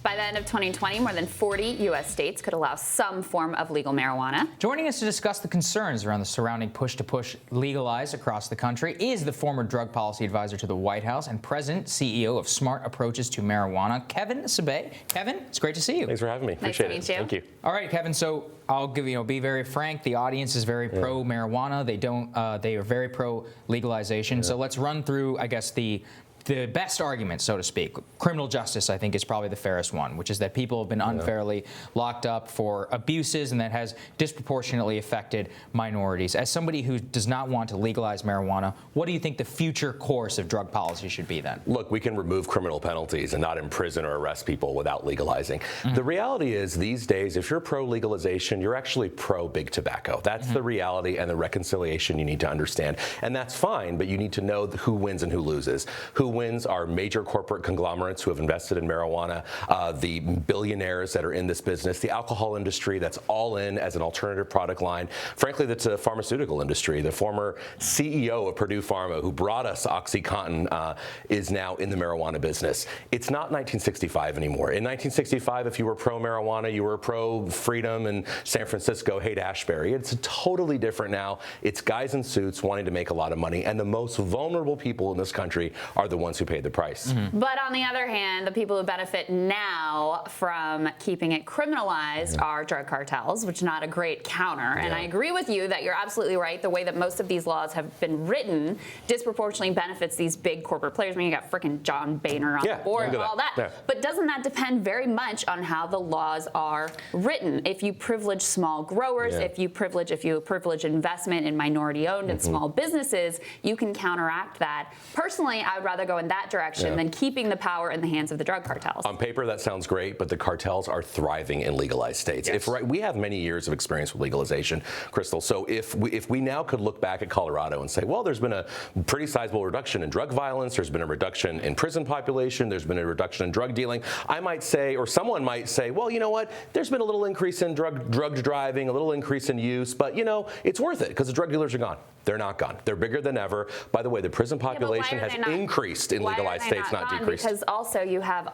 By the end of 2020, more than 40 U.S. states could allow some form of legal marijuana. Joining us to discuss the concerns around the surrounding push to legalize across the country is the former drug policy advisor to the White House and president, CEO of Smart Approaches to Marijuana, Kevin Sabet. Kevin, it's great to see you. Thanks for having me. Appreciate it. Thank you. All right, Kevin. So I'll be very frank. The audience is very pro marijuana. They are very pro legalization. So let's run through, I guess, the best argument, so to speak. Criminal justice, I think, is probably the fairest one, which is that people have been unfairly locked up for abuses, and that has disproportionately affected minorities. As somebody who does not want to legalize marijuana, what do you think the future course of drug policy should be then? Look, we can remove criminal penalties and not imprison or arrest people without legalizing. The reality is, these days, if you're pro-legalization, you're actually pro-big tobacco. That's the reality and the reconciliation you need to understand. And that's fine, but you need to know who wins and who loses. Who wins are major corporate conglomerates who have invested in marijuana, the billionaires that are in this business, the alcohol industry that's all in as an alternative product line. Frankly, that's a pharmaceutical industry. The former CEO of Purdue Pharma, who brought us OxyContin, is now in the marijuana business. It's not 1965 anymore. In 1965, if you were pro-marijuana, you were pro-freedom in San Francisco, Haight-Ashbury. It's totally different now. It's guys in suits wanting to make a lot of money, and the most vulnerable people in this country are the ones who paid the price. But on the other hand, the people who benefit now from keeping it criminalized are drug cartels, which is not a great counter. And I agree with you that you're absolutely right. The way that most of these laws have been written disproportionately benefits these big corporate players. I mean, you got frickin' John Boehner on the board and all that. But doesn't that depend very much on how the laws are written? If you privilege small growers, if you privilege investment in minority-owned and small businesses, you can counteract that. Personally, I would rather go in that direction than keeping the power in the hands of the drug cartels. On paper, that sounds great, but the cartels are thriving in legalized states. We have many years of experience with legalization, Krystal. So if we now could look back at Colorado and say, well, there's been a pretty sizable reduction in drug violence, there's been a reduction in prison population, there's been a reduction in drug dealing, I might say, or someone might say, well, you know what, there's been a little increase in drug driving, a little increase in use, but, you know, it's worth it because the drug dealers are gone. They're not gone. They're bigger than ever. By the way, the prison population has increased in legalized states, not decreased. Because also you have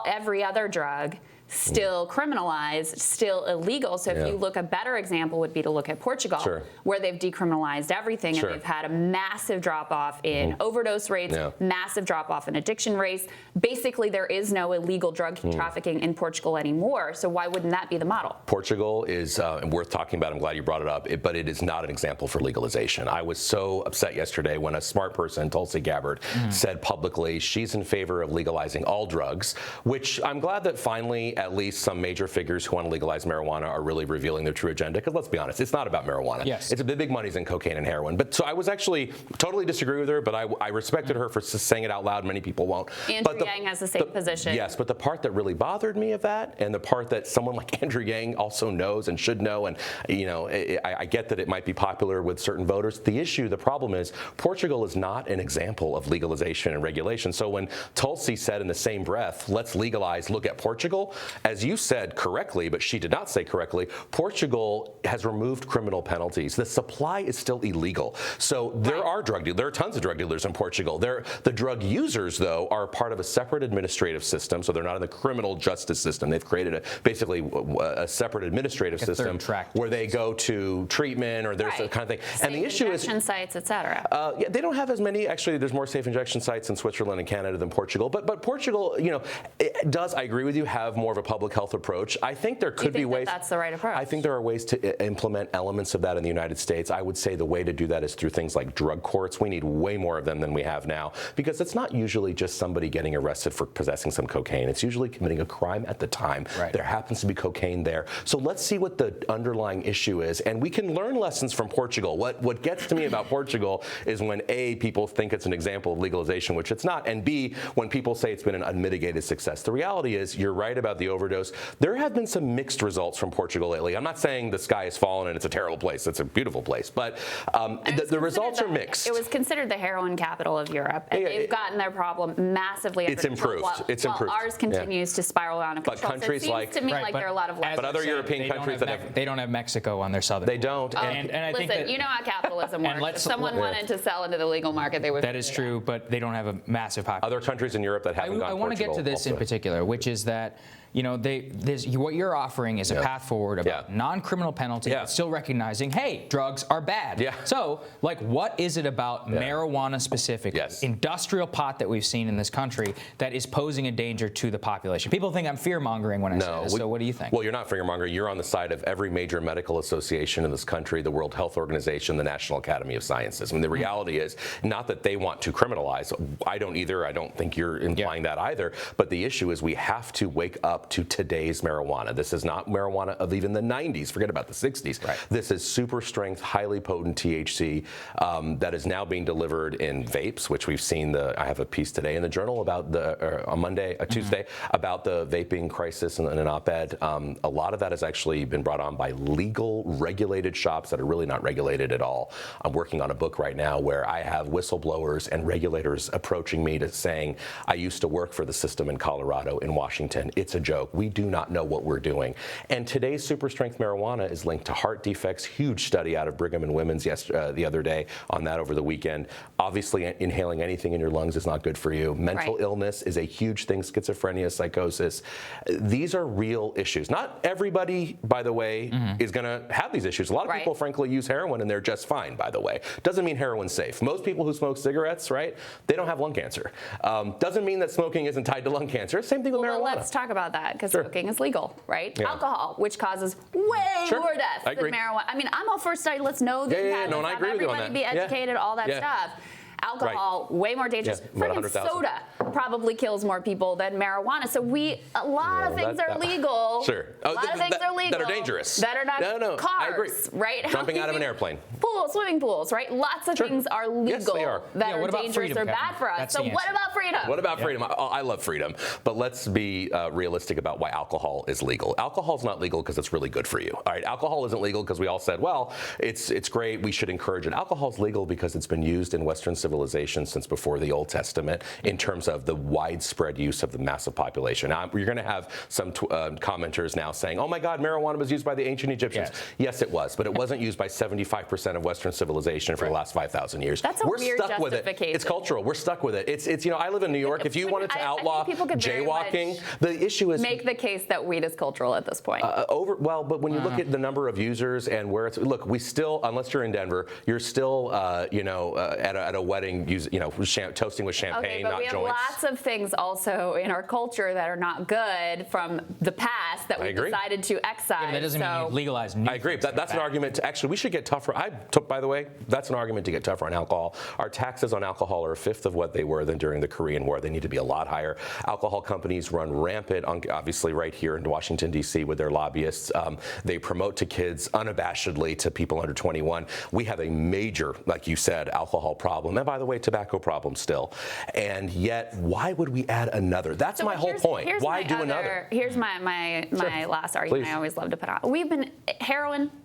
every other drug still criminalized, still illegal. So if you look, a better example would be to look at Portugal, where they've decriminalized everything, and they've had a massive drop-off in overdose rates, massive drop-off in addiction rates. Basically, there is no illegal drug trafficking in Portugal anymore, so why wouldn't that be the model? Portugal is worth talking about. I'm glad you brought it up, but it is not an example for legalization. I was so upset yesterday when a smart person, Tulsi Gabbard, said publicly she's in favor of legalizing all drugs, which I'm glad that finally at least some major figures who want to legalize marijuana are really revealing their true agenda, because let's be honest, it's not about marijuana. It's the big money's in cocaine and heroin. But so I was actually totally disagree with her, but I respected her for saying it out loud. Many people won't. Andrew Yang has the same position. Yes, but the part that really bothered me of that, and the part that someone like Andrew Yang also knows and should know, and you know, I get that it might be popular with certain voters. The problem is Portugal is not an example of legalization and regulation. So when Tulsi said in the same breath, let's legalize, look at Portugal, as you said correctly, but she did not say correctly, Portugal has removed criminal penalties. The supply is still illegal. So there are tons of drug dealers in Portugal. The drug users, though, are part of a separate administrative system, so they're not in the criminal justice system. They've created basically a separate administrative system where they go to treatment, or there's that kind of thing. And the issue is injection sites, etc. They don't have as many. Actually, there's more safe injection sites in Switzerland and Canada than Portugal. But Portugal, you know, it does, I agree with you, have more of a public health approach. I think there could be ways. That's the right approach. I think there are ways to implement elements of that in the United States. I would say the way to do that is through things like drug courts. We need way more of them than we have now, because it's not usually just somebody getting arrested for possessing some cocaine. It's usually committing a crime at the time. There happens to be cocaine there. So let's see what the underlying issue is, and we can learn lessons from Portugal. What gets to me about Portugal is when A, people think it's an example of legalization, which it's not, and B, when people say it's been an unmitigated success. The reality is, you're right about the overdose. There have been some mixed results from Portugal lately. I'm not saying the sky has fallen and it's a terrible place. It's a beautiful place, but the results are mixed. It was considered the heroin capital of Europe, and they've gotten their problem massively under control. It's improved. While ours continues to spiral out of control. But countries so it seems to me like there are a lot of lessons. But other European countries they don't have Mexico on their southern. They don't. And I think listen, you know how capitalism works. If someone wanted to sell into the legal market, they would. That is true, but they don't have a massive population. Other countries in Europe that haven't gone. I want to get to this in particular, which is that what you're offering is a path forward about non-criminal penalty, but still recognizing, hey, drugs are bad. Yeah. So, what is it about marijuana specifically, industrial pot that we've seen in this country, that is posing a danger to the population? People think I'm fear-mongering when I say this, so what do you think? Well, you're not fear-mongering. You're on the side of every major medical association in this country, the World Health Organization, the National Academy of Sciences. I mean, the reality is not that they want to criminalize. I don't either. I don't think you're implying that either. But the issue is we have to wake up to today's marijuana. This is not marijuana of even the 90s. Forget about the 60s. Right. This is super strength, highly potent THC that is now being delivered in vapes, which we've seen. I have a piece today in the Journal about on Tuesday, about the vaping crisis in an op-ed. A lot of that has actually been brought on by legal, regulated shops that are really not regulated at all. I'm working on a book right now where I have whistleblowers and regulators approaching me to saying, I used to work for the system in Colorado, in Washington. It's a joke. We do not know what we're doing. And today's super strength marijuana is linked to heart defects. Huge study out of Brigham and Women's the other day on that over the weekend. Obviously, inhaling anything in your lungs is not good for you. Mental illness is a huge thing. Schizophrenia, psychosis. These are real issues. Not everybody, by the way, is going to have these issues. A lot of people, frankly, use heroin and they're just fine, by the way. Doesn't mean heroin's safe. Most people who smoke cigarettes, they don't have lung cancer. Doesn't mean that smoking isn't tied to lung cancer. Same thing with marijuana. Let's talk about that, because smoking is legal, right? Yeah. Alcohol, which causes way more deaths than marijuana. I mean, I'm all for study. Let's know the impact. No, I agree with you on that. Everybody be educated, all that stuff. Alcohol, way more dangerous. Freaking soda probably kills more people than marijuana. So a lot of things are legal. Sure. A lot of things are legal. That are dangerous. That are not cars, I agree. right? Jumping out of an airplane. Swimming pools, right? Lots of things are legal that are dangerous or bad for us. So what about freedom? What about freedom? I love freedom. But let's be realistic about why alcohol is legal. Alcohol is not legal because it's really good for you. All right. Alcohol isn't legal because we all said, well, it's great. We should encourage it. Alcohol is legal because it's been used in Western civilization since before the Old Testament in terms of the widespread use of the massive population. Now, you're going to have some commenters now saying, oh my God, marijuana was used by the ancient Egyptians. Yes, it was, but it wasn't used by 75% of Western civilization for the last 5,000 years. That's a weird stuck with it. justification. It's cultural. We're stuck with it. It's I live in New York. If you wanted to outlaw jaywalking, the issue is make the case that weed is cultural at this point. But when you look at the number of users and where it's we still, unless you're in Denver, you're still at a wedding toasting with champagne, not joints. We have lots of things also in our culture that are not good from the past that we decided to excise. Yeah, that doesn't mean you legalize new. I agree. That's an argument to actually, we should get tougher. By the way, that's an argument to get tougher on alcohol. Our taxes on alcohol are a fifth of what they were than during the Korean War. They need to be a lot higher. Alcohol companies run rampant, obviously right here in Washington, D.C. with their lobbyists. They promote to kids unabashedly to people under 21. We have a major, like you said, alcohol problem. And by the way, tobacco problem still. And yet, why would we add another? That's my whole point. Why do another? Here's my last argument. I always love to put out. We've been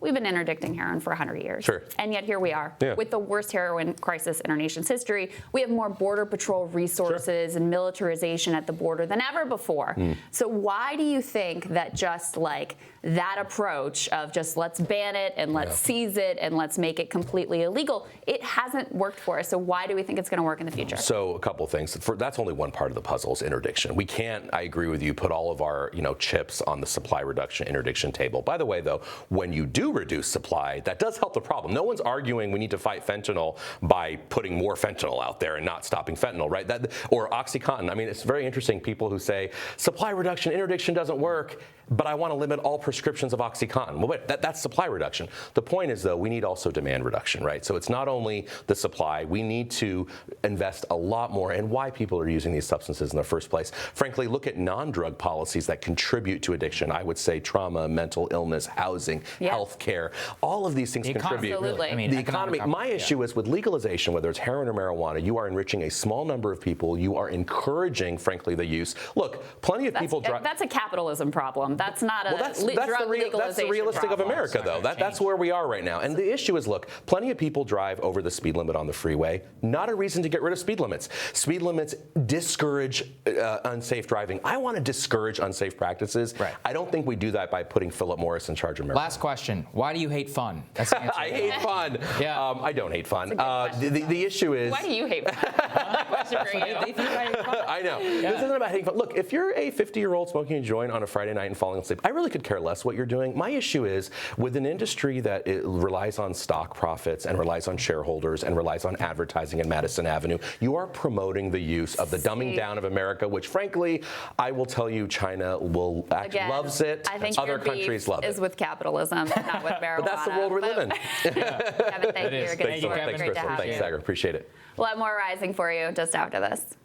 interdicting heroin for 100 years. Sure. And yet here we are with the worst heroin crisis in our nation's history. We have more Border Patrol resources and militarization at the border than ever before. So why do you think that just like that approach of just let's ban it and let's seize it and let's make it completely illegal, it hasn't worked for us. So why do we think it's going to work in the future? So a couple of things. That's only one part of the puzzle is interdiction. We can't, I agree with you, put all of our chips on the supply reduction interdiction table. By the way, though, when you do reduce supply, that does help the problem. No one's arguing we need to fight fentanyl by putting more fentanyl out there and not stopping fentanyl, right? Or OxyContin. I mean, it's very interesting. People who say supply reduction, interdiction doesn't work, but I want to limit all prescriptions of OxyContin. Well, wait, that's supply reduction. The point is, though, we need also demand reduction, right? So it's not only the supply. We need to invest a lot more in why people are using these substances in the first place. Frankly, look at non-drug policies that contribute to addiction. I would say trauma, mental illness, housing, health care. All of these things contribute. Absolutely. I mean, The economy. My issue is with legalization, whether it's heroin or marijuana, you are enriching a small number of people. You are encouraging, frankly, the use. Look, plenty of people drive. That's a capitalism problem. That's not a That's drug legalization that's the realistic problem. of America, though. That's where we are right now. And the issue is, look, plenty of people drive over the speed limit on the freeway. Not a reason to get rid of speed limits. Speed limits discourage unsafe driving. I want to discourage unsafe practices. Right. I don't think we do that by putting Philip Morris in charge of marijuana. Last question. Why do you hate fun? That's the answer. I hate fun. Yeah. I don't hate fun. The issue is. Why do you hate fun? Question for you. They think I hate fun. I know. This isn't about hating fun. Look, if you're a 50-year-old smoking a joint on a Friday night and falling asleep, I really could care less what you're doing. My issue is with an industry that it relies on stock profits and relies on shareholders and relies on advertising in Madison Avenue, you are promoting the use of the dumbing down of America, which frankly, I will tell you, China will Again, loves it. I think other your beef countries love is it. with capitalism, not with marijuana. But that's the world we live in. Kevin, thank you. is. You're good Thanks, sport. Kevin. Great to Krystal. have Thanks, you. Saagar. Appreciate it. We'll have more rising for you just after this.